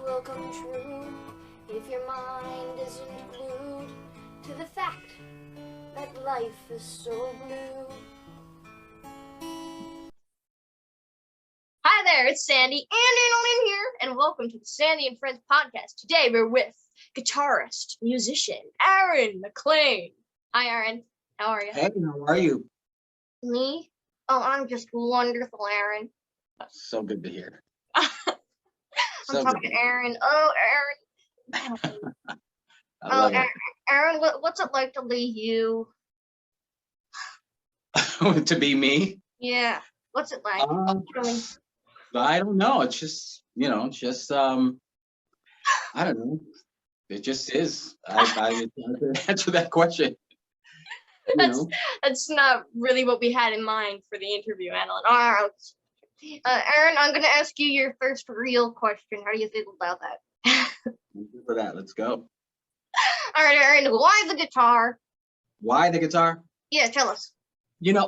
will come true if your mind isn't glued to the fact that life is so blue. Hi there, it's Sandy and here, and welcome to the Sandy and Friends podcast. Today we're with guitarist, musician, Aaron McLain. Hi, Aaron. How are you? Hey, how are you? Me? Oh, I'm just wonderful, Aaron. So good to hear. I'm talking to Aaron. Oh, Aaron. I love it. Aaron, what's it like to leave you? To be me? Yeah. What's it like? I don't know. It's just, I don't know. It just is. I answer that question. That's not really what we had in mind for the interview, Adeline. Aaron, I'm going to ask you your first real question. How do you feel about that? For that, let's go. All right, Aaron, why the guitar? Why the guitar? Yeah, tell us.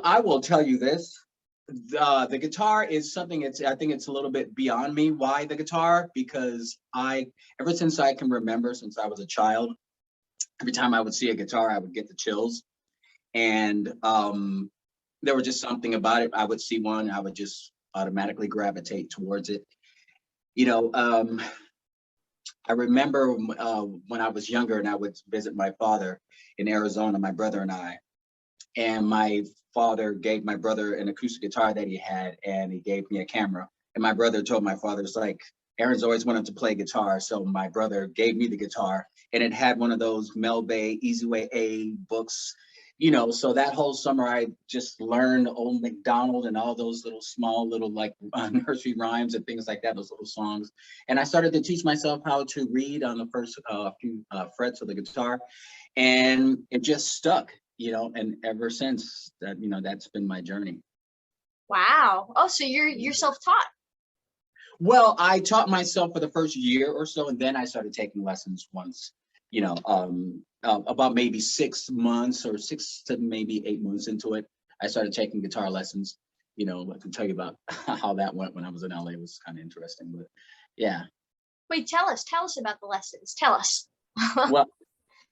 I will tell you this. The guitar is something, I think it's a little bit beyond me. Why the guitar? Because ever since I can remember, since I was a child, every time I would see a guitar, I would get the chills. And there was just something about it. I would see one, I would just automatically gravitate towards it. I remember when I was younger and I would visit my father in Arizona, my brother and I. And my father gave my brother an acoustic guitar that he had, and he gave me a camera. And my brother told my father, it's like, Aaron's always wanted to play guitar. So my brother gave me the guitar, and it had one of those Mel Bay Easy Way A books. So that whole summer I just learned Old MacDonald and all those small nursery rhymes and things like that, those little songs. And I started to teach myself how to read on the first few frets of the guitar, and it just stuck. And ever since that, that's been my journey. Wow. Oh, so you're self-taught. Well, I taught myself for the first year or so, and then I started taking lessons once, about maybe 6 months or 6 to maybe 8 months into it. I started taking guitar lessons. I can tell you about how that went when I was in LA. It was kind of interesting, but yeah. Wait, tell us about the lessons. Tell us. Well,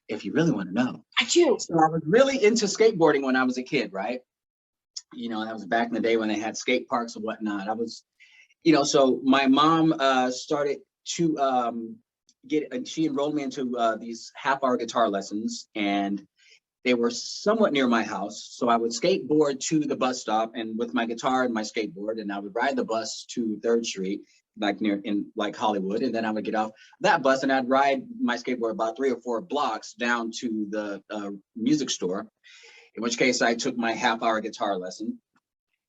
if you really want to know. I do. So I was really into skateboarding when I was a kid, right? That was back in the day when they had skate parks and whatnot. I was, so my mom started to she enrolled me into these half-hour guitar lessons, and they were somewhat near my house. So I would skateboard to the bus stop and with my guitar and my skateboard, and I would ride the bus to 3rd Street, like Hollywood, and then I would get off that bus and I'd ride my skateboard about 3 or 4 blocks down to the music store, in which case I took my half-hour guitar lesson,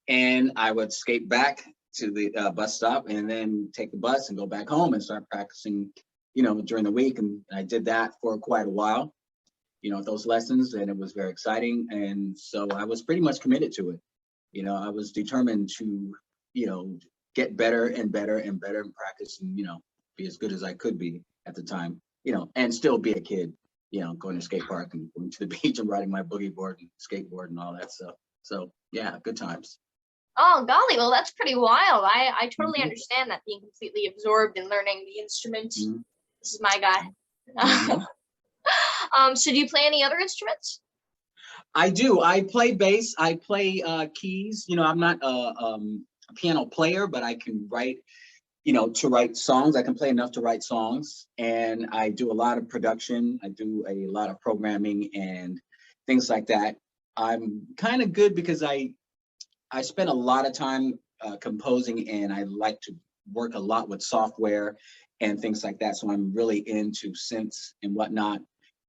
and I would skate back to the bus stop and then take the bus and go back home and start practicing, during the week. And I did that for quite a while, those lessons, and it was very exciting. And so I was pretty much committed to it. I was determined to, get better and better and better in practice and, be as good as I could be at the time, and still be a kid, going to skate park and going to the beach and riding my boogie board and skateboard and all that stuff. So yeah, good times. Oh, golly, well, that's pretty wild. I totally understand that, being completely absorbed in learning the instrument. This is my guy. So do you play any other instruments? I do. I play bass. I play keys. I'm not a piano player, but I can write, to write songs. I can play enough to write songs, and I do a lot of production. I do a lot of programming and things like that. I'm kind of good because I spend a lot of time composing, and I like to work a lot with software and things like that. So I'm really into synths and whatnot,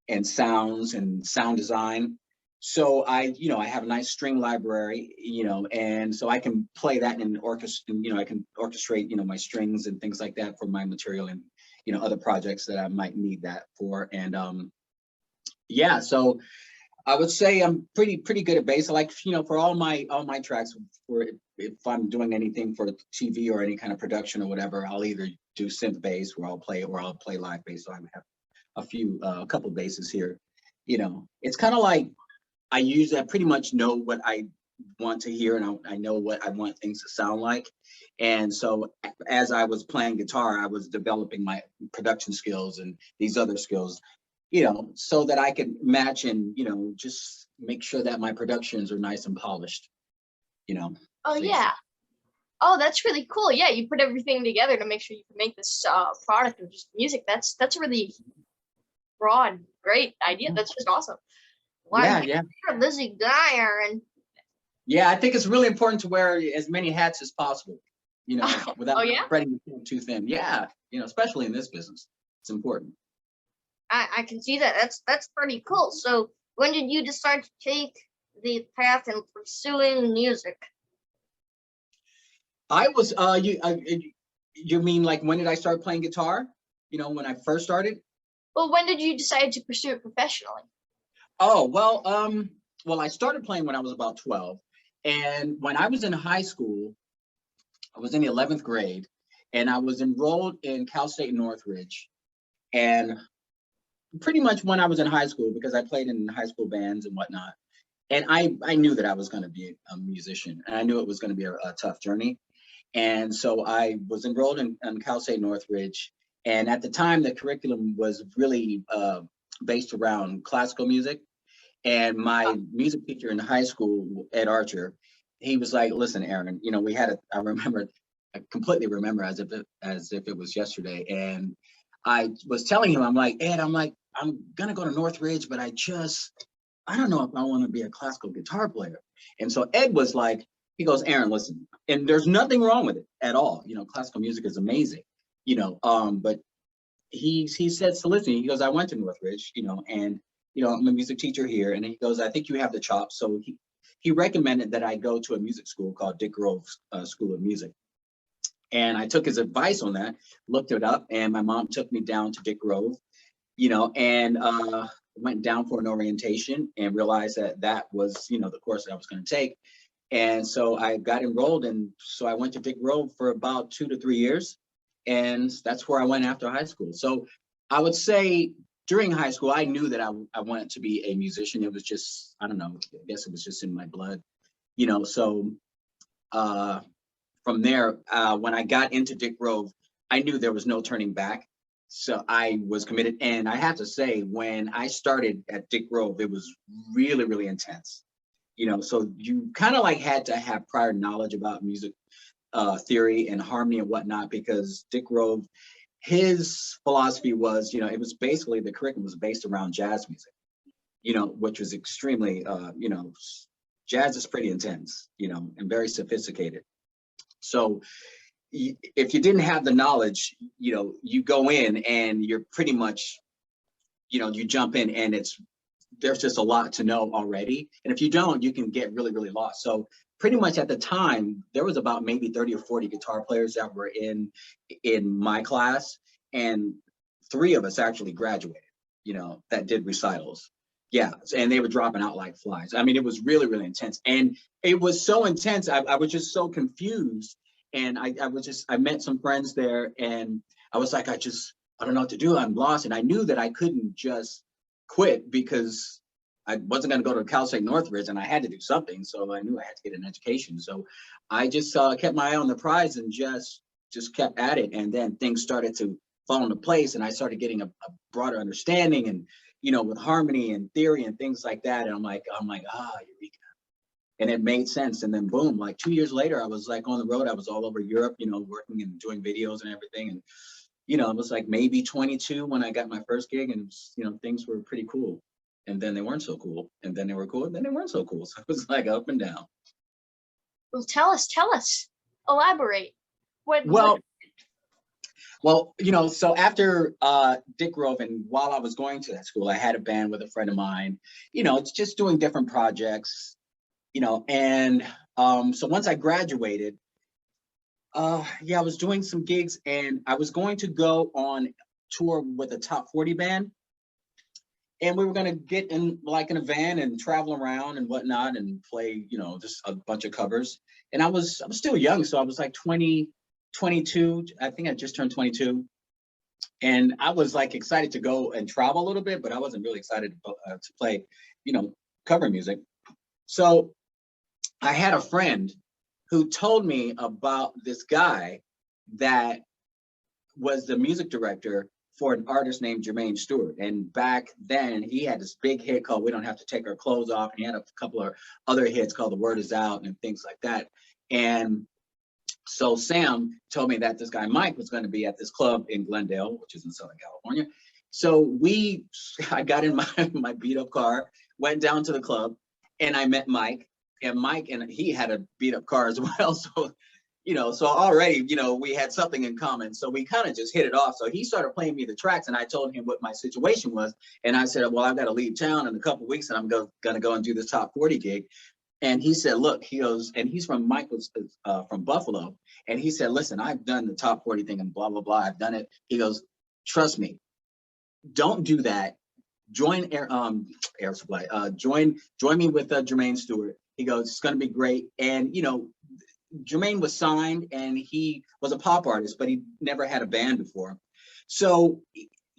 and sounds and sound design. So I have a nice string library, and so I can play that in orchestra. I can orchestrate, my strings and things like that for my material and, other projects that I might need that for. And yeah, so I would say I'm pretty good at bass. I like, for all my tracks, for if I'm doing anything for TV or any kind of production or whatever, I'll either do synth bass where I'll play live bass. So I have a couple basses here. It's kind of like I pretty much know what I want to hear, and I know what I want things to sound like. And so as I was playing guitar, I was developing my production skills and these other skills, so that I could match and, just make sure that my productions are nice and polished, Oh, So, yeah. Oh, that's really cool. Yeah, you put everything together to make sure you can make this product of just music. That's a really broad, great idea. That's just awesome. yeah, Learn yeah. you're a busy guy, Aaron. Yeah, I think it's really important to wear as many hats as possible, without Oh, yeah? spreading too thin. Yeah, especially in this business, it's important. I can see that. That's pretty cool. So when did you decide to take the path in pursuing music? I was you mean like when did I start playing guitar? When I first started? Well, when did you decide to pursue it professionally? Oh, well, I started playing when I was about 12. And when I was in high school, I was in the 11th grade, and I was enrolled in Cal State Northridge. And pretty much when I was in high school, because I played in high school bands and whatnot, and I knew that I was going to be a musician, and I knew it was going to be a tough journey. And so I was enrolled in Cal State Northridge. And at the time, the curriculum was really based around classical music. And my music teacher in high school, Ed Archer, he was like, "Listen, Aaron, we had I completely remember as if it was yesterday." And I was telling him, I'm like, "Ed, I'm gonna go to Northridge, but I don't know if I want to be a classical guitar player." And so Ed was like, he goes, "Aaron, listen, and there's nothing wrong with it at all. Classical music is amazing, but he said, so listen, he goes, I went to Northridge, and I'm a music teacher here." And he goes, "I think you have the chops." So he recommended that I go to a music school called Dick Grove School of Music. And I took his advice on that, looked it up, and my mom took me down to Dick Grove, and went down for an orientation and realized that was, the course that I was going to take. And so I got enrolled, and so I went to Dick Grove for about 2 to 3 years, and that's where I went after high school. So I would say during high school, I knew that I wanted to be a musician. It was just, I don't know, I guess it was just in my blood, So from there, when I got into Dick Grove, I knew there was no turning back. So I was committed. And I have to say, when I started at Dick Grove, it was really, really intense. So you kind of like had to have prior knowledge about music theory and harmony and whatnot, because Dick Grove, his philosophy was, it was basically, the curriculum was based around jazz music, which was extremely, jazz is pretty intense, and very sophisticated. So if you didn't have the knowledge, you go in and you're pretty much, you jump in and there's just a lot to know already. And if you don't, you can get really, really lost. So pretty much at the time, there was about maybe 30 or 40 guitar players that were in my class. And 3 of us actually graduated, that did recitals. Yeah, and they were dropping out like flies. I mean, it was really, really intense. And it was so intense, I was just so confused. And I met some friends there, and I was like, I don't know what to do. I'm lost. And I knew that I couldn't just quit, because I wasn't going to go to Cal State Northridge, and I had to do something. So I knew I had to get an education. So I just kept my eye on the prize and just kept at it. And then things started to fall into place, and I started getting a broader understanding, and with harmony and theory and things like that. And I'm like, eureka. And it made sense. And then boom, like 2 years later, I was like on the road. I was all over Europe, working and doing videos and everything. And it was like maybe 22 when I got my first gig, and it was, things were pretty cool. And then they weren't so cool, and then they were cool, and then they weren't so cool. So it was like up and down. Well, tell us, elaborate. Well, so after Dick Grove, and while I was going to that school, I had a band with a friend of mine, it's just doing different projects, and so once I graduated, I was doing some gigs, and I was going to go on tour with a top 40 band. And we were going to get in a van and travel around and whatnot and play, just a bunch of covers. And I was still young. So I was like 20, 22. I think I just turned 22. And I was like excited to go and travel a little bit, but I wasn't really excited to play, cover music. So I had a friend who told me about this guy that was the music director for an artist named Jermaine Stewart. And back then he had this big hit called We Don't Have to Take Our Clothes Off. And he had a couple of other hits called The Word Is Out and things like that. And so Sam told me that this guy Mike was going to be at this club in Glendale, which is in Southern California. So I got in my beat up car, went down to the club, and I met Mike. And Mike and he had a beat up car as well. So, so already, we had something in common. So we kind of just hit it off. So he started playing me the tracks, and I told him what my situation was. And I said, well, I've got to leave town in a couple of weeks, and I'm going to go and do this top 40 gig. And he said, look, he goes, and he's from from Buffalo. And he said, listen, I've done the top 40 thing and blah, blah, blah. I've done it. He goes, trust me, don't do that. Join Air Supply. Join me with Jermaine Stewart. He goes, it's going to be great. And, Jermaine was signed and he was a pop artist, but he never had a band before. So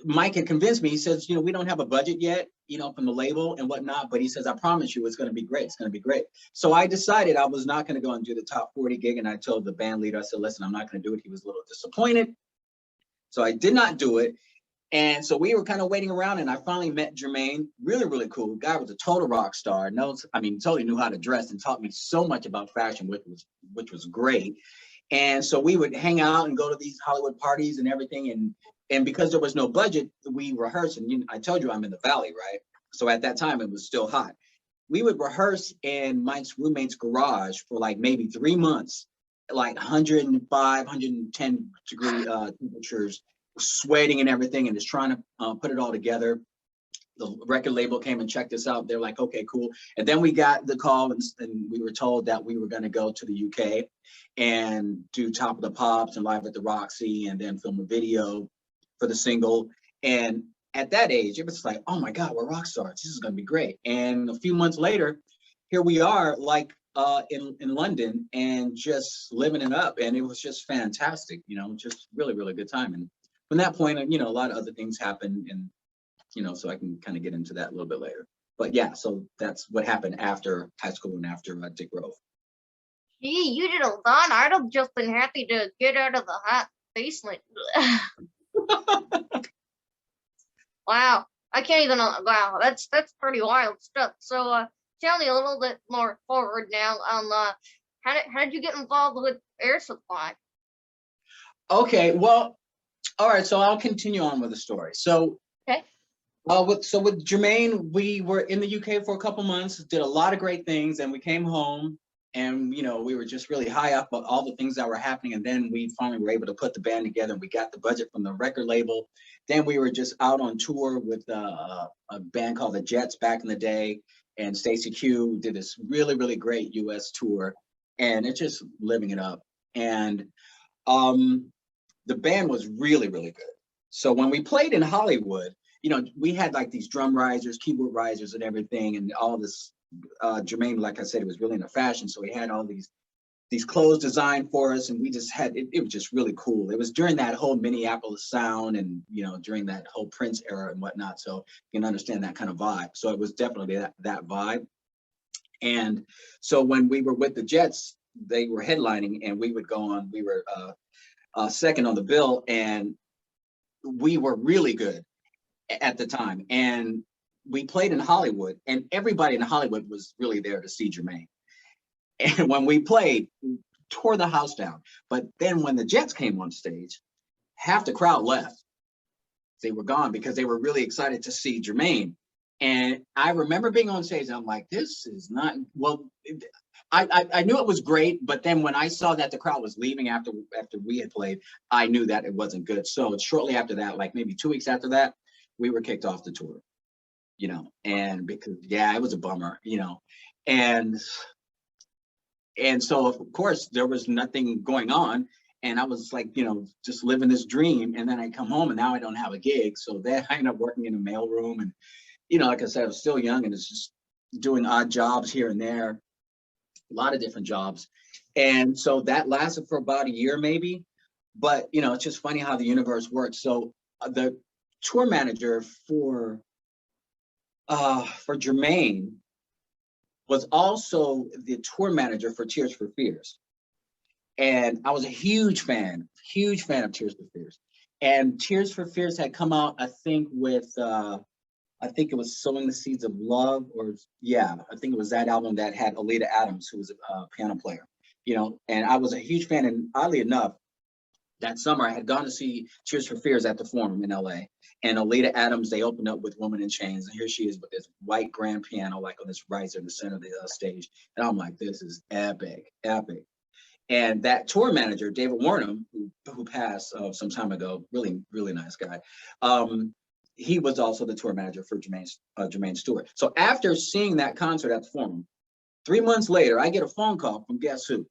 Mike had convinced me. He says, we don't have a budget yet, from the label and whatnot, but he says, I promise you it's going to be great. It's going to be great. So I decided I was not going to go and do the top 40 gig. And I told the band leader, I said, listen, I'm not going to do it. He was a little disappointed. So I did not do it. And so we were kind of waiting around, and I finally met Jermaine. Really, really cool. Guy was a total rock star. Totally knew how to dress and taught me so much about fashion, which was great. And so we would hang out and go to these Hollywood parties and everything. And because there was no budget, we rehearsed. And I told you I'm in the Valley, right? So at that time, it was still hot. We would rehearse in Mike's roommate's garage for like maybe 3 months, like 105, 110 degree temperatures, sweating and everything, and just trying to put it all together. The record label came and checked us out. They're like, okay, cool. And then we got the call, and we were told that we were going to go to the UK and do Top of the Pops and Live at the Roxy, and then film a video for the single. And at that age, it was like, oh my God, we're rock stars. This is going to be great. And a few months later, here we are, like in London, and just living it up. And it was just fantastic, just really, really good time. And from that point, a lot of other things happened, and so I can kind of get into that a little bit later. But yeah, so that's what happened after high school and after Dick Grove. Gee, you did a lot. I'd have just been happy to get out of the hot basement. Wow, I can't even. Wow, that's pretty wild stuff. So, tell me a little bit more forward now on how did you get involved with Air Supply? Okay, well, all right. So I'll continue on with the story. So. Okay. With Jermaine, we were in the UK for a couple months, did a lot of great things, and we came home, and we were just really high up about all the things that were happening. And then we finally were able to put the band together, and we got the budget from the record label. Then we were just out on tour with a band called the Jets back in the day, and Stacey Q did this really, really great US tour, and it's just living it up. And the band was really, really good. So when we played in Hollywood, we had like these drum risers, keyboard risers and everything, and all this. Jermaine, like I said, it was really into fashion. So he had all these clothes designed for us, and we just had, it was just really cool. It was during that whole Minneapolis sound, and, during that whole Prince era and whatnot. So you can understand that kind of vibe. So it was definitely that vibe. And so when we were with the Jets, they were headlining, and we would go on, we were second on the bill, and we were really good at the time. And we played in Hollywood, and everybody in Hollywood was really there to see Jermaine. And when we played, we tore the house down. But then when the Jets came on stage, half the crowd left. They were gone because they were really excited to see Jermaine. And I remember being on stage, and I'm like, this is not, well, I knew it was great, but then when I saw that the crowd was leaving after we had played, I knew that it wasn't good. So shortly after that, like maybe 2 weeks after that, we were kicked off the tour, and because, yeah, it was a bummer, and so of course there was nothing going on, and I was like, just living this dream. And then I come home, and now I don't have a gig. So then I end up working in a mailroom, and, like I said, I was still young, and it's just doing odd jobs here and there, a lot of different jobs. And so that lasted for about a year, maybe. But, it's just funny how the universe works. So the tour manager for Jermaine was also the tour manager for Tears for Fears. And I was a huge fan of Tears for Fears. And Tears for Fears had come out, I think, with, I think it was Sowing the Seeds of Love, or yeah, I think it was that album that had Alita Adams, who was a piano player, you know, and I was a huge fan. And oddly enough, that summer I had gone to see Tears for Fears at the Forum in LA. And Alita Adams, they opened up with Woman in Chains. And here she is with this white grand piano, like on this riser in the center of the stage. And I'm like, this is epic, epic. And that tour manager, David Warnham, who passed some time ago, really, really nice guy. He was also the tour manager for Jermaine Stewart. So after seeing that concert at the Forum, 3 months later, I get a phone call from guess who?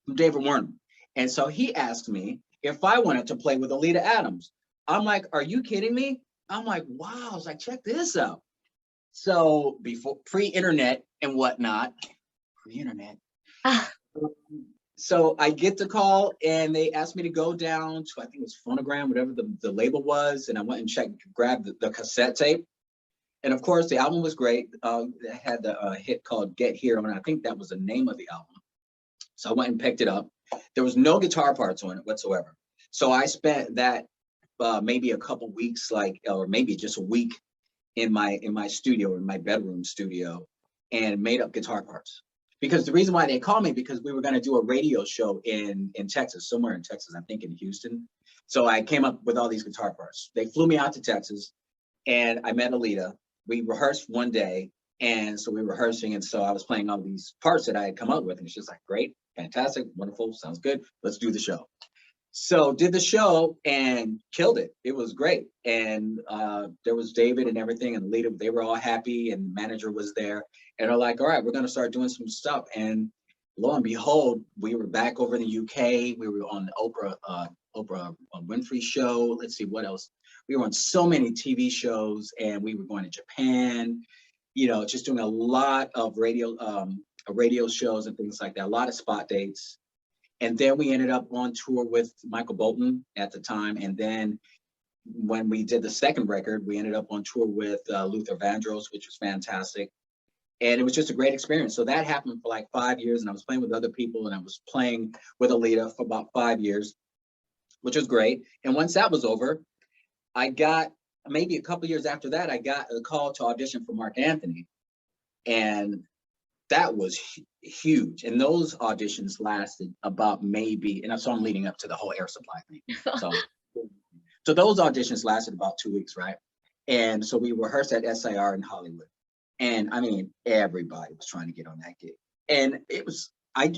From David Warnham. And so he asked me if I wanted to play with Alita Adams. I'm like, are you kidding me? I'm like, wow. I was like, check this out. So before pre-internet and whatnot, pre-internet. So I get the call and they asked me to go down to, I think it was Phonogram, whatever the label was. And I went and grabbed the cassette tape. And of course, the album was great. It had the hit called Get Here on it. I think that was the name of the album. So I went and picked it up. There was no guitar parts on it whatsoever. So I spent that maybe a couple weeks, or maybe just a week in my studio, in my bedroom studio, and made up guitar parts. Because the reason why they called me, because we were going to do a radio show in Texas, somewhere in Texas, I think in Houston. So I came up with all these guitar parts. They flew me out to Texas and I met Alita. We rehearsed one day. And so we were rehearsing. And so I was playing all these parts that I had come up with. And she's like, great, fantastic, wonderful, sounds good. Let's do the show. So did the show and killed it. It was great. And there was David and everything, and Alita, they were all happy, and the manager was there. And they're like, all right, we're going to start doing some stuff. And lo and behold, we were back over in the UK. We were on the Oprah Winfrey show. Let's see, what else? We were on so many TV shows, and we were going to Japan, you know, just doing a lot of radio shows and things like that, a lot of spot dates. And then we ended up on tour with Michael Bolton at the time. And then when we did the second record, we ended up on tour with Luther Vandross, which was fantastic. And it was just a great experience. So that happened for like 5 years, and I was playing with other people, and I was playing with Alita for about 5 years, which was great. And once that was over, I got, maybe a couple years after that, I got a call to audition for Mark Anthony. And that was huge. And those auditions lasted about maybe, and so I'm leading up to the whole Air Supply thing. So those auditions lasted about 2 weeks, right? And so we rehearsed at SIR in Hollywood. And I mean, everybody was trying to get on that gig. And it was, I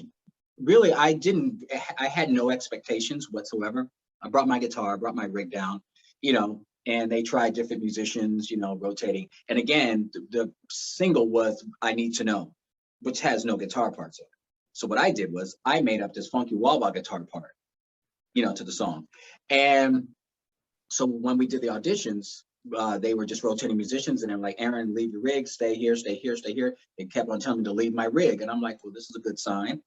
had no expectations whatsoever. I brought my guitar, I brought my rig down, you know, and they tried different musicians, you know, rotating. And again, the single was I Need to Know, which has no guitar parts in it. So what I did was I made up this funky wah-wah guitar part, you know, to the song. And so when we did the auditions, they were just rotating musicians, and they're like, Aaron, leave your rig, stay here, stay here, stay here. They kept on telling me to leave my rig. And I'm like, well, this is a good sign,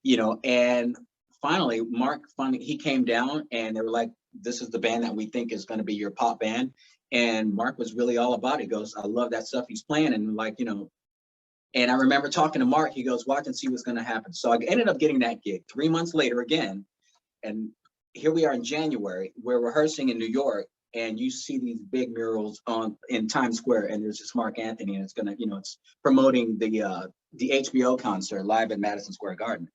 you know. And finally, Mark, he came down, and they were like, this is the band that we think is going to be your pop band. And Mark was really all about it. He goes, I love that stuff he's playing. And like, you know, and I remember talking to Mark, he goes, watch and see what's going to happen. So I ended up getting that gig 3 months later again. And here we are in January, we're rehearsing in New York, and you see these big murals in Times Square, and there's this Mark Anthony, and it's gonna, you know, it's promoting the HBO concert live at Madison Square Garden.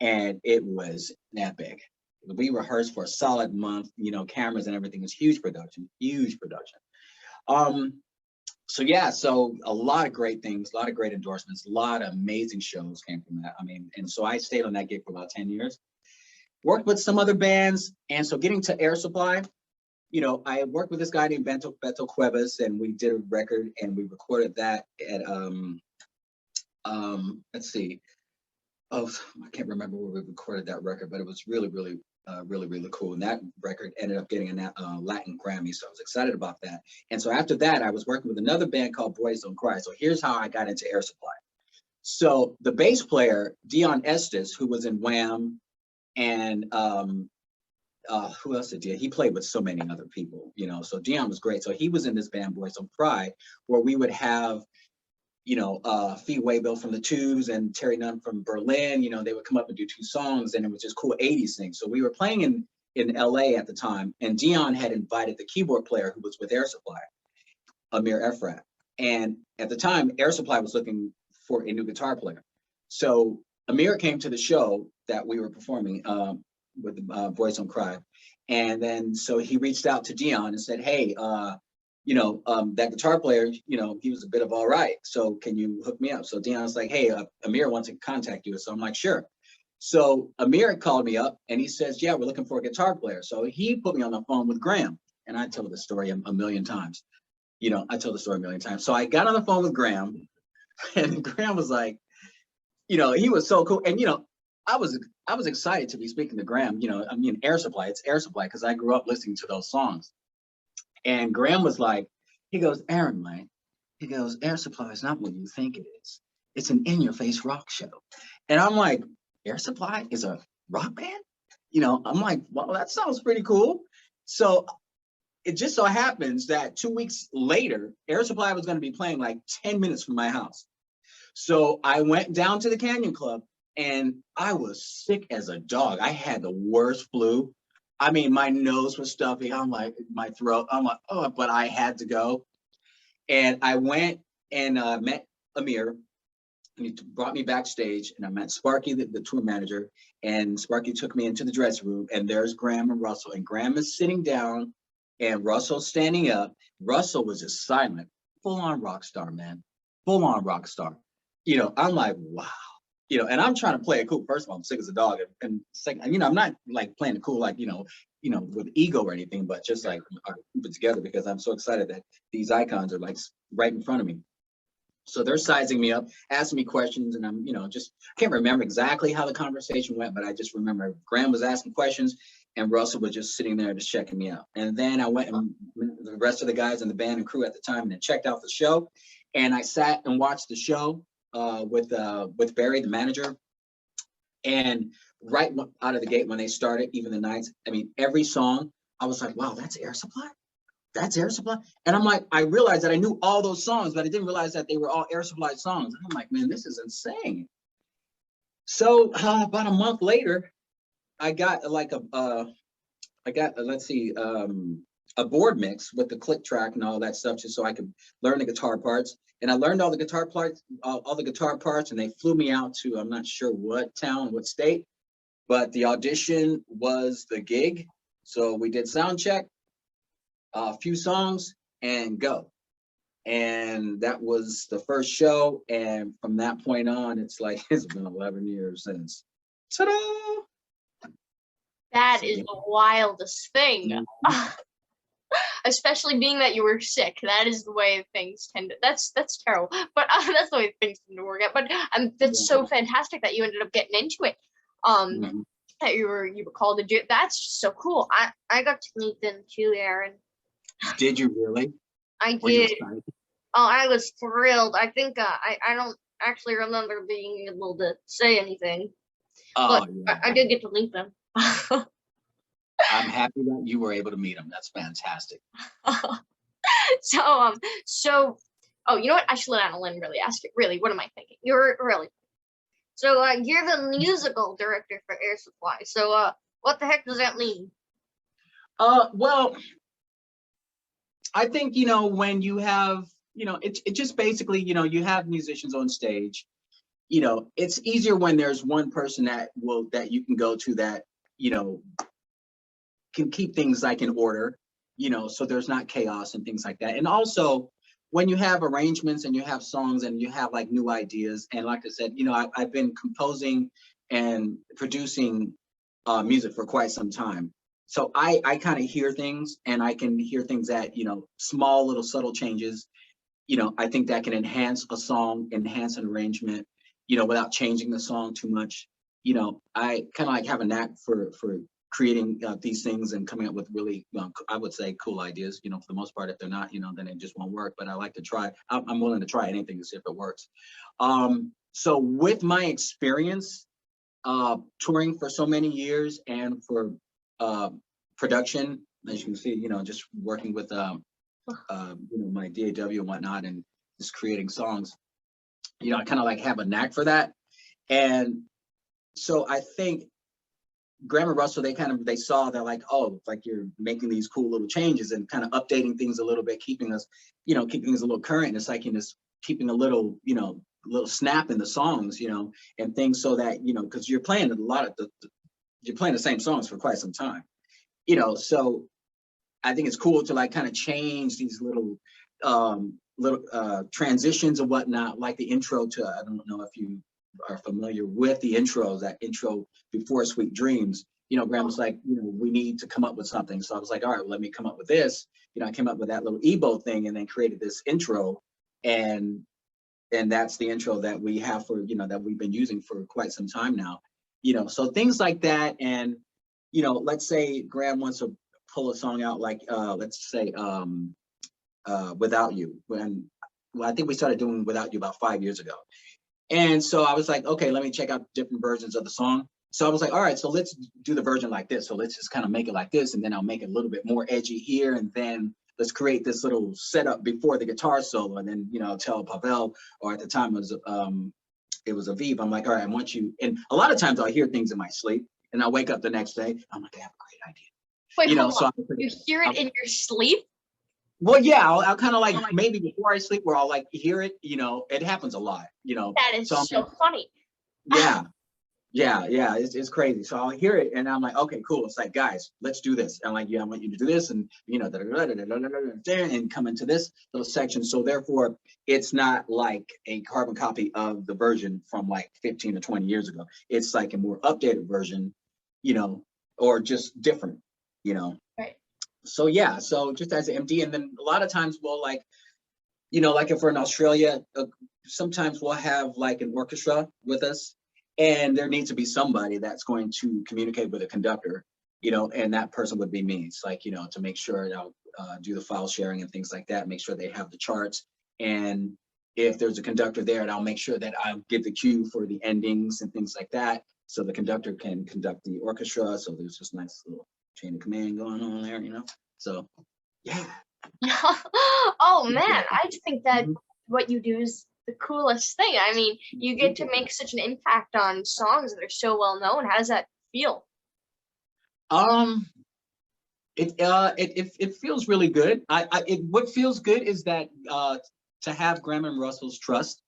And it was epic. We rehearsed for a solid month, you know, cameras and everything. It was huge production, huge production. So yeah, so a lot of great things, a lot of great endorsements, a lot of amazing shows came from that. I mean, and so I stayed on that gig for about 10 years, worked with some other bands. And so getting to Air Supply, you know, I worked with this guy named Beto Cuevas, and we did a record, and we recorded that at, let's see, oh, I can't remember where we recorded that record, but it was really, really, really cool. And that record ended up getting a Latin Grammy, so I was excited about that. And so after that, I was working with another band called Boys Don't Cry. So here's how I got into Air Supply. So the bass player, Dion Estes, who was in Wham, and who else did he played with so many other people, you know, so Dion was great. So he was in this band Boys Don't Cry, where we would have, Fee Waybill from the Tubes and Terry Nunn from Berlin, they would come up and do 2 songs, and it was just cool 80s things. So we were playing in LA at the time, and Dion had invited the keyboard player who was with Air Supply, Amir Efrat. And at the time, Air Supply was looking for a new guitar player. So Amir came to the show that we were performing with Boys Don't Cry. And then so he reached out to Dion and said, hey, that guitar player, he was a bit of all right. So can you hook me up? So Dion's like, hey, Amir wants to contact you. So I'm like, sure. So Amir called me up and he says, yeah, we're looking for a guitar player. So he put me on the phone with Graham. And I told the story a million times. I told the story a million times. So I got on the phone with Graham, and Graham was like, he was so cool. And, I was excited to be speaking to Graham. Air Supply, it's Air Supply, because I grew up listening to those songs. And Graham was like, he goes, Aaron, man, he goes, Air Supply is not what you think it is. It's an in-your-face rock show. And I'm like, Air Supply is a rock band? I'm like, well, that sounds pretty cool. So it just so happens that 2 weeks later, Air Supply was going to be playing like 10 minutes from my house. So I went down to the Canyon Club, and I was sick as a dog. I had the worst flu. I mean, my nose was stuffy. I'm like, my throat. I'm like, oh, but I had to go. And I went and met Amir. And he brought me backstage, and I met Sparky, the tour manager. And Sparky took me into the dressing room, and there's Graham and Russell. And Graham is sitting down, and Russell's standing up. Russell was just silent, full-on rock star, man, full-on rock star. I'm like, wow. And I'm trying to play it cool. First of all, I'm sick as a dog, and second, I'm not like playing it cool, like with ego or anything, but just like keep it together because I'm so excited that these icons are like right in front of me. So they're sizing me up, asking me questions, and I'm, just can't remember exactly how the conversation went, but I just remember Graham was asking questions, and Russell was just sitting there just checking me out. And then I went and the rest of the guys in the band and crew at the time, and then checked out the show, and I sat and watched the show with Barry, the manager. And right out of the gate when they started, even the nights, I mean, every song, I was like, wow, that's Air Supply? That's Air Supply? And I'm like, I realized that I knew all those songs, but I didn't realize that they were all Air Supply songs. And I'm like, man, this is insane. So about a month later, I got like a board mix with the click track and all that stuff, just so I could learn the guitar parts. And I learned all the guitar parts, and they flew me out to, I'm not sure what town, what state, but the audition was the gig. So we did sound check, a few songs, and go. And that was the first show. And from that point on, it's like, it's been 11 years since. Ta-da! That is the wildest thing. Especially being that you were sick. That is the way things tend to, that's terrible, but that's the way things tend to work out. But that's so fantastic that you ended up getting into it. That you were called to do it. That's just so cool. I got to meet them too, Aaron. Did you really? I did. Oh, I was thrilled. I think I don't actually remember being able to say anything, but yeah. I did get to meet them. I'm happy that you were able to meet him. That's fantastic. So, oh, you know what? I should let Annalyn really ask you. Really, what am I thinking? You're really. So, you're the musical director for Air Supply. So, what the heck does that mean? Well, I think, when you have, it just basically, you have musicians on stage, it's easier when there's one person that you can go to that, can keep things like in order, so there's not chaos and things like that. And also when you have arrangements and you have songs and you have like new ideas, and like I said, I've been composing and producing music for quite some time. So I kind of hear things, and I can hear things that, small little subtle changes, I think that can enhance a song, enhance an arrangement, without changing the song too much. I kind of like have a knack for creating these things and coming up with really, I would say, cool ideas. For the most part, if they're not, then it just won't work. But I like to try. I'm willing to try anything to see if it works. So with my experience touring for so many years and for production, as you can see, just working with my DAW and whatnot, and just creating songs, You know, I kind of like have a knack for that. And so I think Graham and Russell, they saw, they're like, oh, like you're making these cool little changes and kind of updating things a little bit, keeping us, you know, keeping things a little current. And it's like, you know, keeping a little, you know, little snap in the songs, you know, and things so that, you know, because you're playing a lot of you're playing the same songs for quite some time, you know, so I think it's cool to like kind of change these little transitions and whatnot, like the intro to, I don't know if you are familiar with the intro, that intro before Sweet Dreams. You know, Graham was like, you know, we need to come up with something. So I was like, all right, well, let me come up with this. You know, I came up with that little Ebo thing and then created this intro. And that's the intro that we have for, you know, that we've been using for quite some time now. You know, so things like that. And, you know, let's say Graham wants to pull a song out like, let's say, Without You. Well, I think we started doing Without You about 5 years ago. And so I was like, okay, let me check out different versions of the song. So I was like, all right, so let's do the version like this. So let's just kind of make it like this. And then I'll make it a little bit more edgy here. And then let's create this little setup before the guitar solo. And then, you know, tell Pavel, or at the time it was Aviv. I'm like, all right, I want you. And a lot of times I'll hear things in my sleep and I'll wake up the next day. I'm like, I have a great idea. Wait, you know, hold so on. You hear it in your sleep? Well, yeah, I'll kind of like maybe before I sleep where I'll like hear it, you know, it happens a lot, you know. That is so funny. Yeah, yeah, it's crazy. So I'll hear it and I'm like, okay, cool. It's like, guys, let's do this. And I'm like, yeah, I want you to do this and, you know, and come into this little section. So therefore, it's not like a carbon copy of the version from like 15 to 20 years ago. It's like a more updated version, you know, or just different, you know. Right. So yeah, so just as an MD, and then a lot of times we'll like, you know, like if we're in Australia, sometimes we'll have like an orchestra with us, and there needs to be somebody that's going to communicate with a conductor, you know, and that person would be me. It's like, you know, to make sure I'll do the file sharing and things like that, make sure they have the charts, and if there's a conductor there, and I'll make sure that I'll give the cue for the endings and things like that, so the conductor can conduct the orchestra. So there's this nice little chain of command going on there, you know. So yeah. Oh man, I just think that what you do is the coolest thing. I mean, you get to make such an impact on songs that are so well known. How does that feel? It feels really good. What feels good is that to have Graham and Russell's trust,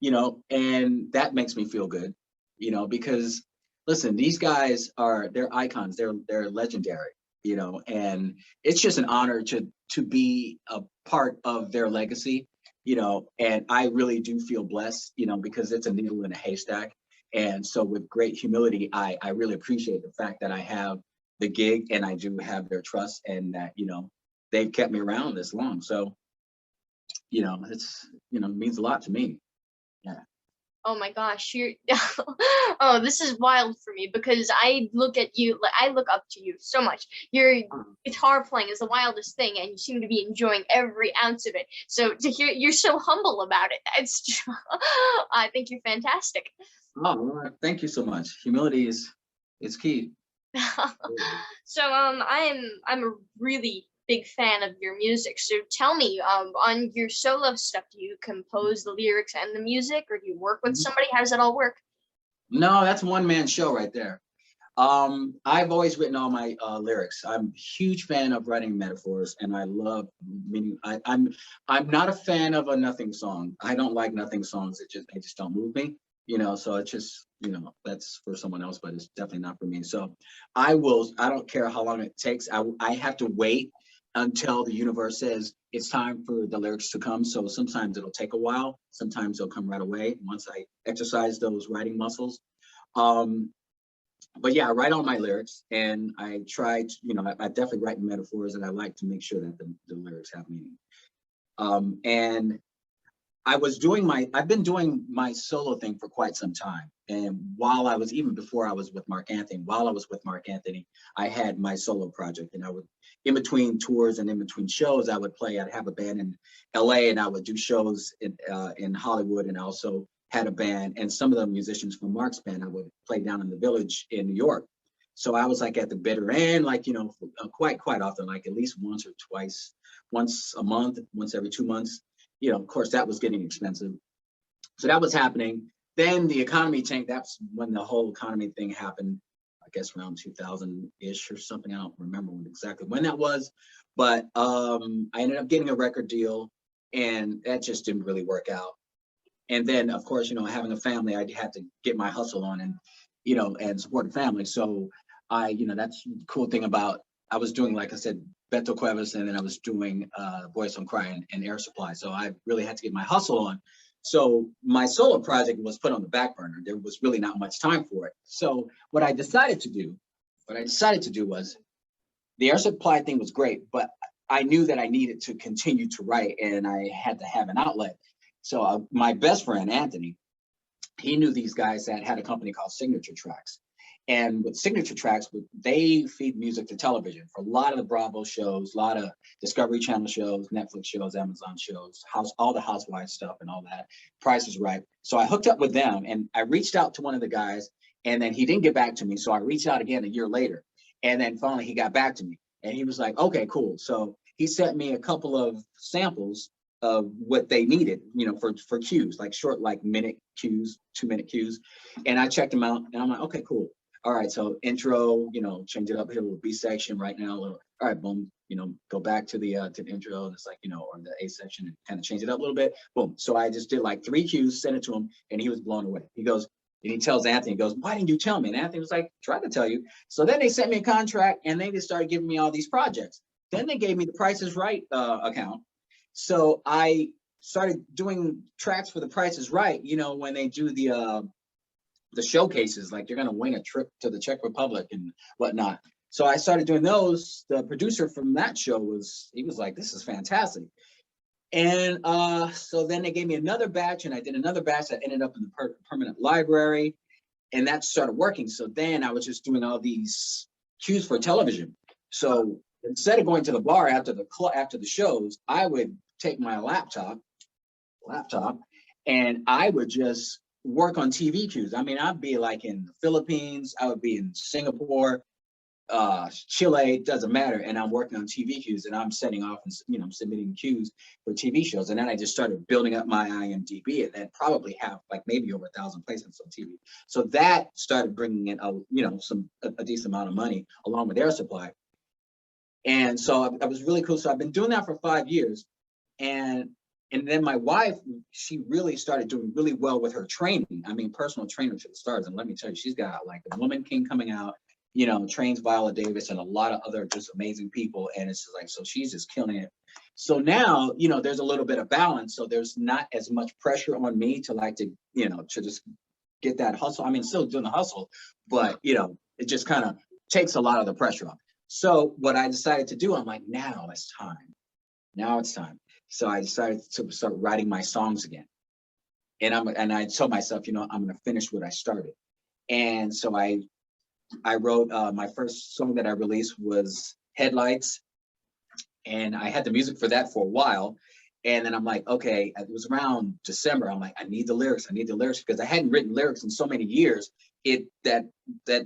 you know, and that makes me feel good, you know, because listen, these guys they're icons, they're legendary, you know, and it's just an honor to be a part of their legacy, you know, and I really do feel blessed, you know, because it's a needle in a haystack. And so with great humility, I really appreciate the fact that I have the gig and I do have their trust, and that, you know, they've kept me around this long. So, you know, it's, you know, it means a lot to me. Yeah. Oh my gosh, you're oh, this is wild for me because I look at you, like I look up to you so much. Your guitar playing is the wildest thing, and you seem to be enjoying every ounce of it. So to hear you're so humble about it, it's I think you're fantastic. Oh, well, thank you so much. Humility is key. So I'm a really big fan of your music. So tell me, on your solo stuff, do you compose the lyrics and the music, or do you work with somebody? How does that all work? No, that's one man show right there. I've always written all my lyrics. I'm a huge fan of writing metaphors, and I love meaning. I'm not a fan of a nothing song. I don't like nothing songs. They just don't move me. You know, so it's just, you know, that's for someone else, but it's definitely not for me. So I don't care how long it takes. I have to wait until the universe says it's time for the lyrics to come. So sometimes it'll take a while. Sometimes they'll come right away once I exercise those writing muscles. But yeah, I write all my lyrics, and I try to, you know, I definitely write metaphors, and I like to make sure that the lyrics have meaning. And I've been doing my solo thing for quite some time. And even before I was with Mark Anthony, I had my solo project, and I would, in between tours and in between shows, I'd have a band in LA, and I would do shows in Hollywood, and I also had a band, and some of the musicians from Mark's band, I would play down in the Village in New York. So I was like at the bitter end, like, you know, quite often, like at least once or twice, once a month, once every 2 months. You know, of course, that was getting expensive. So that was happening. Then the economy tanked. That's when the whole economy thing happened. I guess around 2000-ish or something. I don't remember exactly when that was, but I ended up getting a record deal, and that just didn't really work out. And then, of course, having a family, I had to get my hustle on and, and support the family. So that's the cool thing about, I was doing, like I said, Beto Cuevas, and then I was doing Voice on Cry and Air Supply. So I really had to get my hustle on. So my solo project was put on the back burner. There was really not much time for it. So what I decided to do was, the Air Supply thing was great, but I knew that I needed to continue to write, and I had to have an outlet. So my best friend, Anthony, he knew these guys that had a company called Signature Tracks. And with Signature Tracks, they feed music to television for a lot of the Bravo shows, a lot of Discovery Channel shows, Netflix shows, Amazon shows, all the Housewives stuff and all that, Price is Right. So I hooked up with them, and I reached out to one of the guys, and then he didn't get back to me. So I reached out again a year later, and then finally he got back to me, and he was like, okay, cool. So he sent me a couple of samples of what they needed, for cues, like short, like minute cues, 2-minute cues. And I checked them out, and I'm like, okay, cool. All right, so intro, change it up here, a little B section right now. All right, boom, go back to the intro, and it's like, or the A section, and kind of change it up a little bit. Boom. So I just did like 3 cues, sent it to him, and he was blown away. He goes, and he tells Anthony, he goes, why didn't you tell me? And Anthony was like, try to tell you. So then they sent me a contract, and they just started giving me all these projects. Then they gave me the Price is Right account. So I started doing tracks for the Price is Right, when they do the showcases, like you're going to win a trip to the Czech Republic and whatnot. So I started doing those. The producer from that show was like, this is fantastic. And so then they gave me another batch, and I did another batch that ended up in the permanent library, and that started working. So then I was just doing all these cues for television. So instead of going to the bar after the shows, I would take my laptop, and I would just work on TV cues. I mean, I'd be like in the Philippines, I would be in Singapore, Chile, doesn't matter. And I'm working on TV cues, and I'm setting off and, submitting cues for TV shows. And then I just started building up my IMDb, and then probably have like maybe over 1,000 placements on TV. So that started bringing in a decent amount of money along with Air Supply. And so that was really cool. So I've been doing that for 5 years. And then my wife, she really started doing really well with her training. I mean, personal trainer to the stars. And let me tell you, she's got like the Woman King coming out, trains Viola Davis and a lot of other just amazing people. And it's just like, so she's just killing it. So now, there's a little bit of balance. So there's not as much pressure on me to just get that hustle. I mean, still doing the hustle, but, it just kind of takes a lot of the pressure off. So what I decided to do, I'm like, now it's time. So I decided to start writing my songs again. And I told myself, I'm going to finish what I started. And so I wrote, my first song that I released was Headlights. And I had the music for that for a while. And then I'm like, okay, it was around December. I'm like, I need the lyrics because I hadn't written lyrics in so many years. That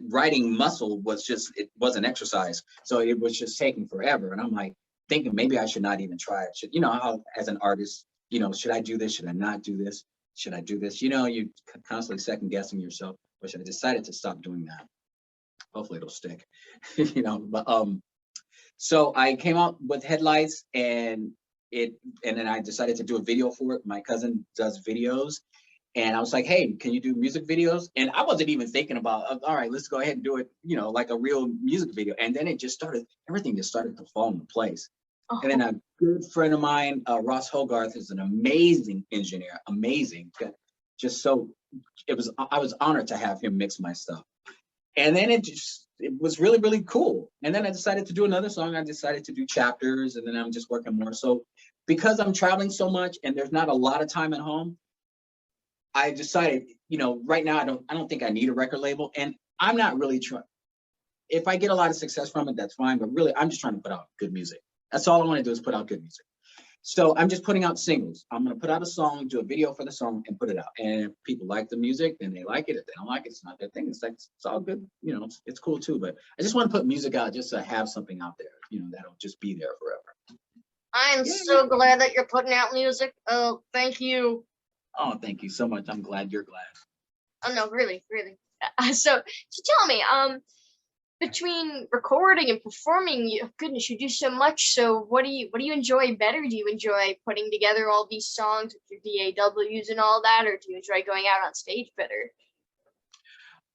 writing muscle it was an exercise. So it was just taking forever. And I'm like thinking maybe I should not even try it. How as an artist, should I do this? Should I not do this? Should I do this? You constantly second guessing yourself, but I decided to stop doing that. Hopefully it'll stick, but so I came out with Headlights, and then I decided to do a video for it. My cousin does videos, and I was like, hey, can you do music videos? And I wasn't even thinking about, all right, let's go ahead and do it, like a real music video. And then everything just started to fall into place. Oh. And then a good friend of mine, Ross Hogarth, is an amazing engineer, amazing. I was honored to have him mix my stuff. And then it was really, really cool. And then I decided to do another song. I decided to do Chapters, and then I'm just working more. So because I'm traveling so much and there's not a lot of time at home, I decided, right now I don't think I need a record label, and I'm not really trying. If I get a lot of success from it, that's fine. But really, I'm just trying to put out good music. That's all I want to do is put out good music. So I'm just putting out singles. I'm going to put out a song, do a video for the song, and put it out. And if people like the music, then they like it. If they don't like it, it's not their thing. It's like, it's all good. It's cool too. But I just want to put music out just to have something out there, that'll just be there forever. I'm so glad that you're putting out music. Oh, thank you. Oh, thank you so much. I'm glad you're glad. Oh no, really, really. So tell me, between recording and performing, goodness, you do so much. So what do you enjoy better? Do you enjoy putting together all these songs with your DAWs and all that, or do you enjoy going out on stage better?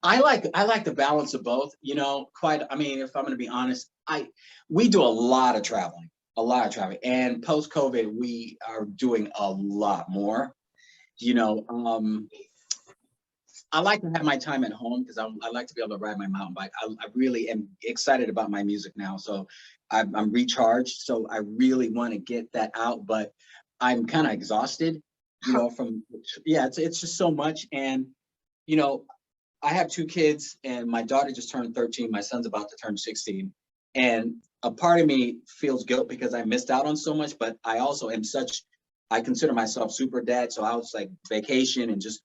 I like the balance of both. I mean, if I'm going to be honest, we do a lot of traveling, and post COVID, we are doing a lot more. You know, I like to have my time at home because I like to be able to ride my mountain bike. I really am excited about my music now, so I'm recharged. So I really want to get that out, but I'm kind of exhausted. From yeah, it's just so much, and you know, I have two kids, and my daughter just turned 13. My son's about to turn 16, and a part of me feels guilt because I missed out on so much. But I also am I consider myself super dad, so I was like vacation and just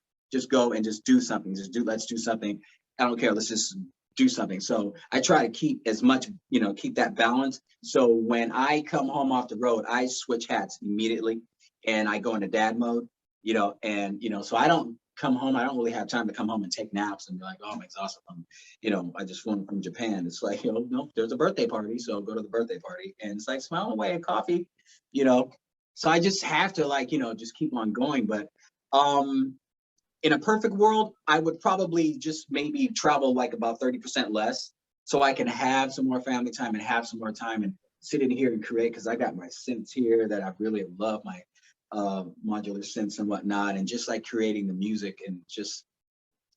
go and just do something. Let's do something. I don't care. Let's just do something. So I try to keep as much, keep that balance. So when I come home off the road, I switch hats immediately, and I go into dad mode. So I don't come home. I don't really have time to come home and take naps and be like, oh, I'm exhausted I just flew from Japan. It's like, no, there's a birthday party, so go to the birthday party. And it's like, smile away, a coffee, you know. So I just have to just keep on going. But in a perfect world, I would probably just maybe travel like about 30% less so I can have some more family time and have some more time and sit in here and create, because I got my synths here that I really love, my modular synths and whatnot, and just like creating the music, and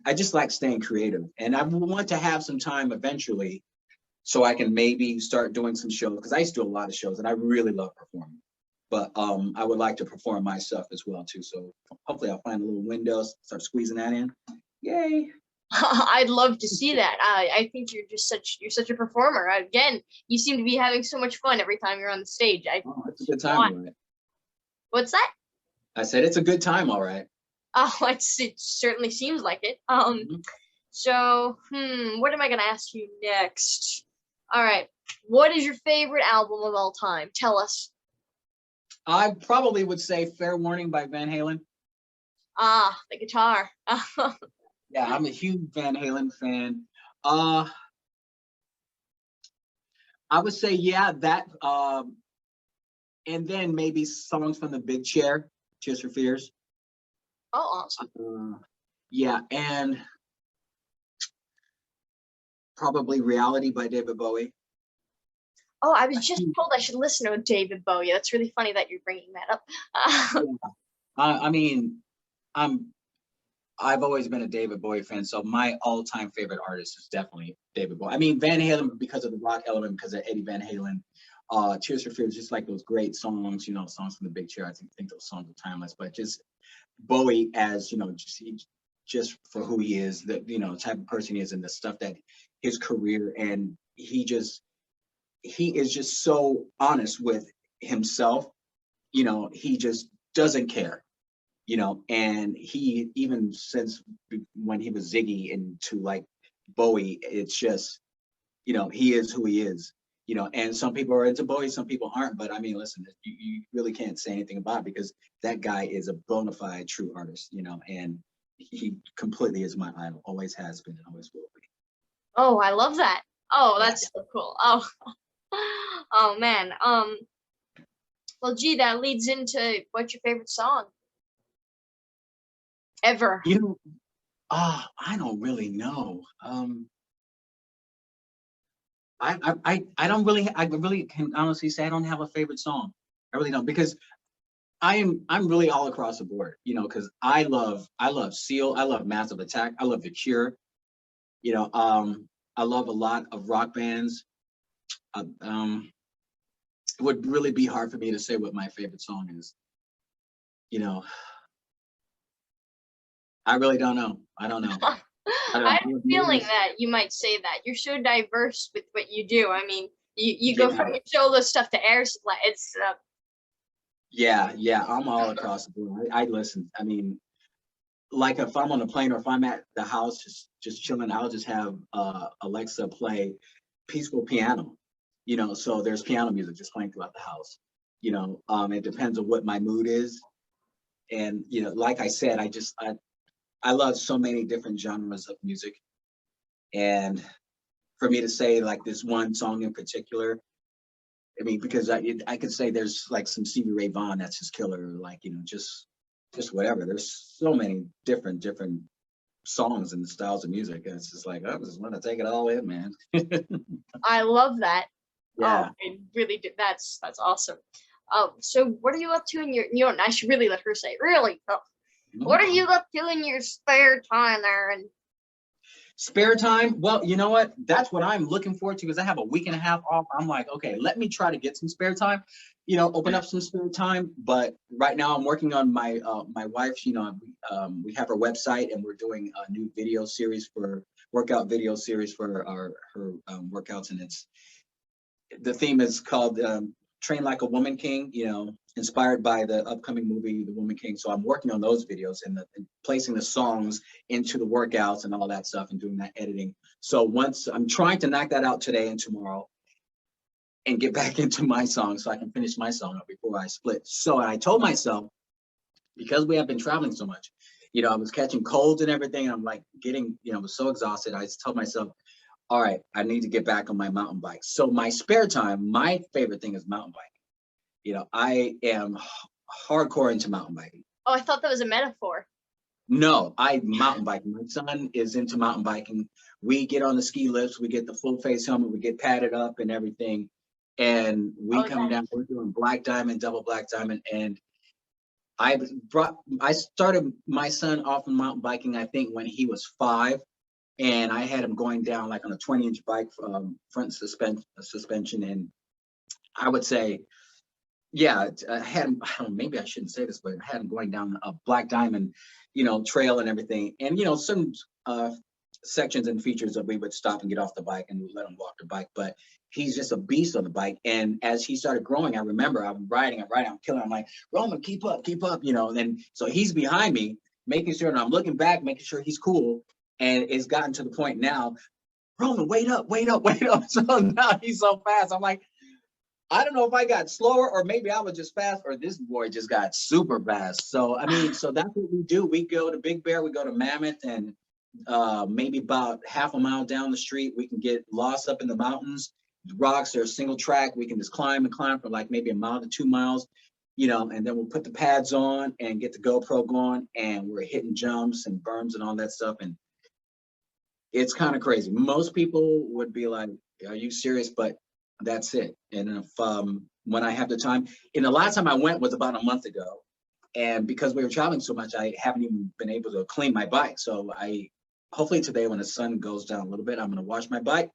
I just like staying creative. And I want to have some time eventually so I can maybe start doing some shows, because I used to do a lot of shows and I really love performing. But I would like to perform my stuff as well too. So hopefully I'll find a little window, start squeezing that in. Yay. I'd love to see that. I think you're such a performer. Again, you seem to be having so much fun every time you're on the stage. It's a good time, all right. What's that? I said it's a good time, all right. Oh, it certainly seems like it. So, what am I gonna ask you next? All right. What is your favorite album of all time? Tell us. I probably would say Fair Warning by Van Halen. Ah, the guitar. Yeah, I'm a huge Van Halen fan. I would say, yeah, that, and then maybe songs from the Big Chair, Tears for Fears. Oh, awesome. Yeah, and probably Reality by David Bowie. Oh, I was just told I should listen to David Bowie. That's really funny that you're bringing that up. I mean, I've always been a David Bowie fan, so my all-time favorite artist is definitely David Bowie. I mean, Van Halen because of the rock element, because of Eddie Van Halen. Tears for Fears, just like those great songs, songs from the Big Chair. I think those songs are timeless. But just Bowie as, just for who he is, the type of person he is, and the stuff that his career, and he is just so honest with himself. He just doesn't care. And he, even since when he was Ziggy into like Bowie, it's just, he is who he is, and some people are into Bowie, some people aren't. But I mean, listen, you really can't say anything about it, because that guy is a bona fide true artist, and he completely is my idol, always has been and always will be. Oh, I love that. Oh, that's so cool. Oh, oh man. Well, gee, that leads into what's your favorite song ever? I don't really know. I don't really, I really can honestly say I don't have a favorite song. I really don't, because I'm really all across the board, because I love Seal, I love Massive Attack, I love The Cure, I love a lot of rock bands. It would really be hard for me to say what my favorite song is. I really don't know. I don't know. I have a feeling that you might say that. You're so diverse with what you do. I mean, you go from your solo stuff to air supply. It's yeah, I'm all across the board. I listen. I mean, like if I'm on a plane or if I'm at the house just chilling, I'll just have Alexa play peaceful piano. So there's piano music just playing throughout the house. It depends on what my mood is. And, you know, like I said, I love so many different genres of music. And for me to say like this one song in particular, I mean, because I could say there's like some Stevie Ray Vaughan that's his killer, like, you know, just whatever. There's so many different songs and styles of music. And it's just like, I just want to take it all in, man. I love that. Yeah. Oh, it really did. That's awesome. So what are you up to in your, you know, I should really let her say it. Really? Oh, what are you up to in your spare time, Aaron? Spare time? Well, you know what? That's what I'm looking forward to because I have a week and a half off. I'm like, okay, let me try to get some spare time, you know, open up some spare time. But right now I'm working on my my wife's, you know, we have our website and we're doing a new video series for workout video series for her workouts. And the theme is called Train Like a Woman King, you know, inspired by the upcoming movie, The Woman King. So I'm working on those videos and placing the songs into the workouts and all that stuff and doing that editing. So once I'm trying to knock that out today and tomorrow and get back into my song so I can finish my song up before I split. So I told myself, because we have been traveling so much, you know, I was catching colds and everything. And I'm like getting, you know, I was so exhausted. I just told myself, all right, I need to get back on my mountain bike. So my spare time, my favorite thing is mountain biking. You know, I am hardcore into mountain biking. Oh, I thought that was a metaphor. No, I mountain biking. My son is into mountain biking. We get on the ski lifts, we get the full face helmet, we get padded up and everything. And we come down, we're doing black diamond, double black diamond. And I started my son off on mountain biking, I think when he was 5. And I had him going down like on a 20-inch bike, front suspension. And I would say, yeah, I had him, I don't know, maybe I shouldn't say this, but I had him going down a black diamond, you know, trail and everything. And, you know, some sections and features that we would stop and get off the bike and let him walk the bike. But he's just a beast on the bike. And as he started growing, I remember I'm riding, I'm killing him. I'm like, Roman, keep up, you know. And so he's behind me, making sure, and I'm looking back, making sure he's cool. And it's gotten to the point now, Roman, wait up. So now he's so fast. I'm like, I don't know if I got slower or maybe I was just fast or this boy just got super fast. So, I mean, so that's what we do. We go to Big Bear, we go to Mammoth, and maybe about half a mile down the street, we can get lost up in the mountains. The rocks are single track. We can just climb for like maybe a mile to 2 miles, you know, and then we'll put the pads on and get the GoPro going and we're hitting jumps and berms and all that stuff. And it's kind of crazy. Most people would be like, are you serious? But that's it. And if when I have the time, and the last time I went was about a month ago. And because we were traveling so much, I haven't even been able to clean my bike. So hopefully today when the sun goes down a little bit, I'm going to wash my bike,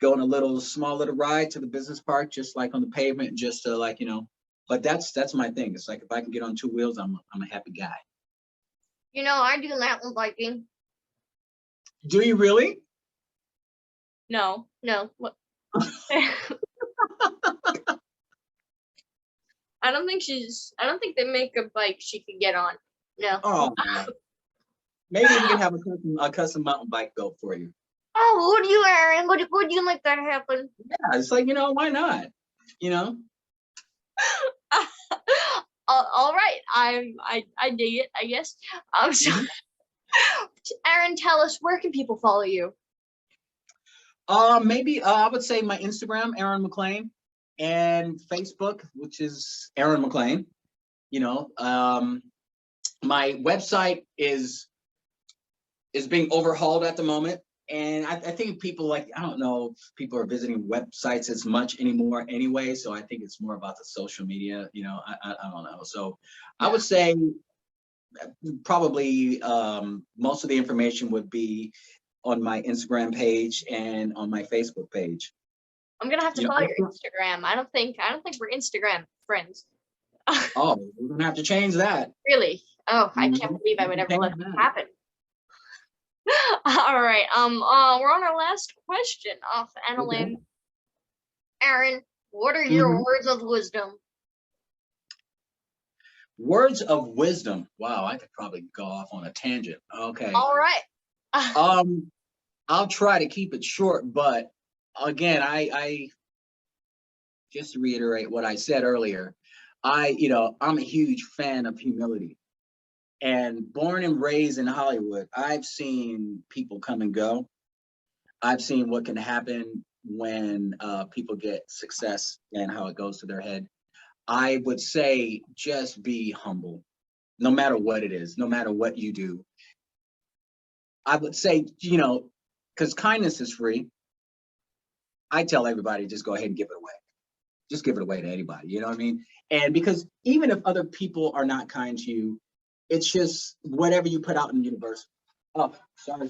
go on a small little ride to the business park, just like on the pavement, just to like, you know, but that's my thing. It's like, if I can get on 2 wheels, I'm a happy guy. You know, I do mountain biking. Do you really? No. What? I don't think they make a bike she could get on. No. Oh, maybe we can have a custom mountain bike built for you. Oh, would you, Aaron? Would you make that happen? Yeah, it's like, you know, why not? You know? All right. I dig it, I guess. So Aaron, tell us, where can people follow you? Maybe I would say my Instagram, Aaron McLain, and Facebook, which is Aaron McLain. You know, my website is being overhauled at the moment. And I think people I don't know if people are visiting websites as much anymore anyway. So I think it's more about the social media, you know, I don't know. So yeah. I would say probably most of the information would be on my Instagram page and on my Facebook page. I'm gonna have to follow your Instagram. I don't think we're Instagram friends. Oh, we're gonna have to change that. Really? Oh, I can't believe I would ever let that happen. All right. We're on our last question off NLM. Okay. Aaron, what are your words of wisdom? Words of wisdom. Wow, I could probably go off on a tangent. Okay. All right. I'll try to keep it short, but again, I just to reiterate what I said earlier, I'm a huge fan of humility. And born and raised in Hollywood, I've seen people come and go. I've seen what can happen when people get success and how it goes to their head. I would say just be humble, no matter what it is, no matter what you do. I would say, you know, because kindness is free. I tell everybody, just go ahead and give it away. Just give it away to anybody, you know what I mean? And because even if other people are not kind to you, it's just whatever you put out in the universe. Oh, sorry.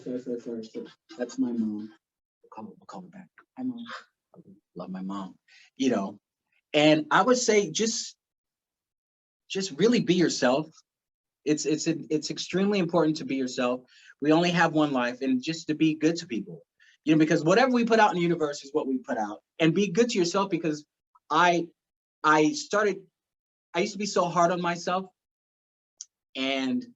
That's my mom. We'll call her back. Hi, Mom. Love my mom. You know, and I would say just really be yourself. It's extremely important to be yourself. We only have one life, and just to be good to people. You know, because whatever we put out in the universe is what we put out. And be good to yourself, because I used to be so hard on myself. And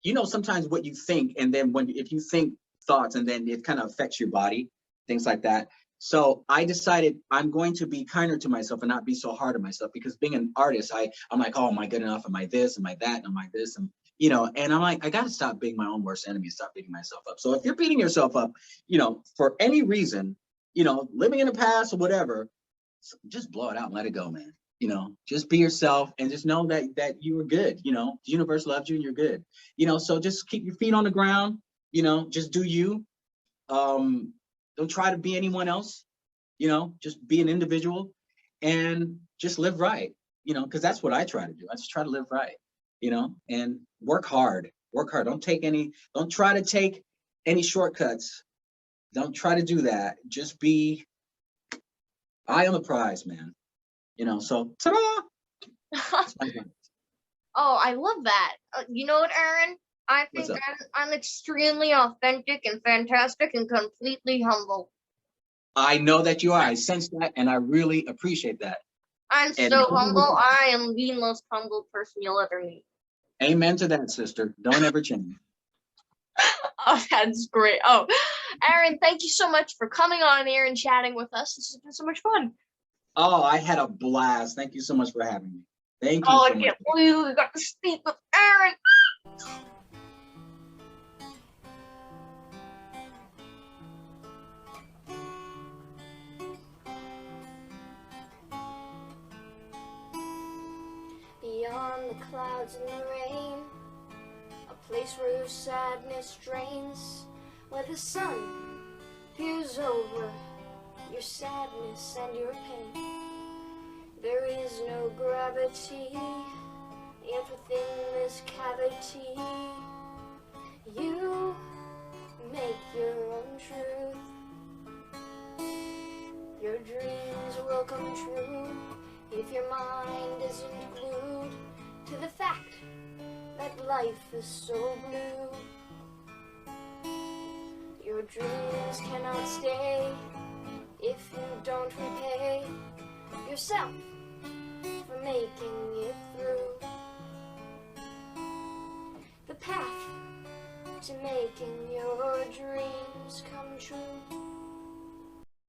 you know, sometimes what you think, and then if you think thoughts, and then it kind of affects your body, things like that. So I decided I'm going to be kinder to myself and not be so hard on myself, because being an artist, I'm like, oh, am I good enough? Am I this? Am I that? Am I this? And you know, and I'm like, I got to stop being my own worst enemy, stop beating myself up. So if you're beating yourself up, you know, for any reason, you know, living in the past or whatever, just blow it out and let it go, man. You know, just be yourself and just know that you were good. You know, the universe loves you and you're good. You know, so just keep your feet on the ground. You know, just do you. Don't try to be anyone else. You know, just be an individual and just live right. You know, because that's what I try to do. I just try to live right. You know, and work hard. Work hard. Don't try to take any shortcuts. Don't try to do that. Just be eye on the prize, man. You know, so ta-da! Oh, I love that. You know what, Aaron? I think I'm extremely authentic and fantastic and completely humble. I know that you are. I sense that, and I really appreciate that. I'm so humble. I am the most humble person you'll ever meet. Amen to that, sister. Don't ever change. Oh, that's great. Oh, Aaron, thank you so much for coming on here and chatting with us. This has been so much fun. Oh, I had a blast. Thank you so much for having me. Thank you so much. I can't believe we got to speak with Aaron. Beyond the clouds and the rain, a place where your sadness drains, where the sun peers over your sadness and your pain. There is no gravity, yet within this cavity you make your own truth. Your dreams will come true if your mind isn't glued to the fact that life is so blue. Your dreams cannot stay if you don't repay yourself for making it through. The path to making your dreams come true.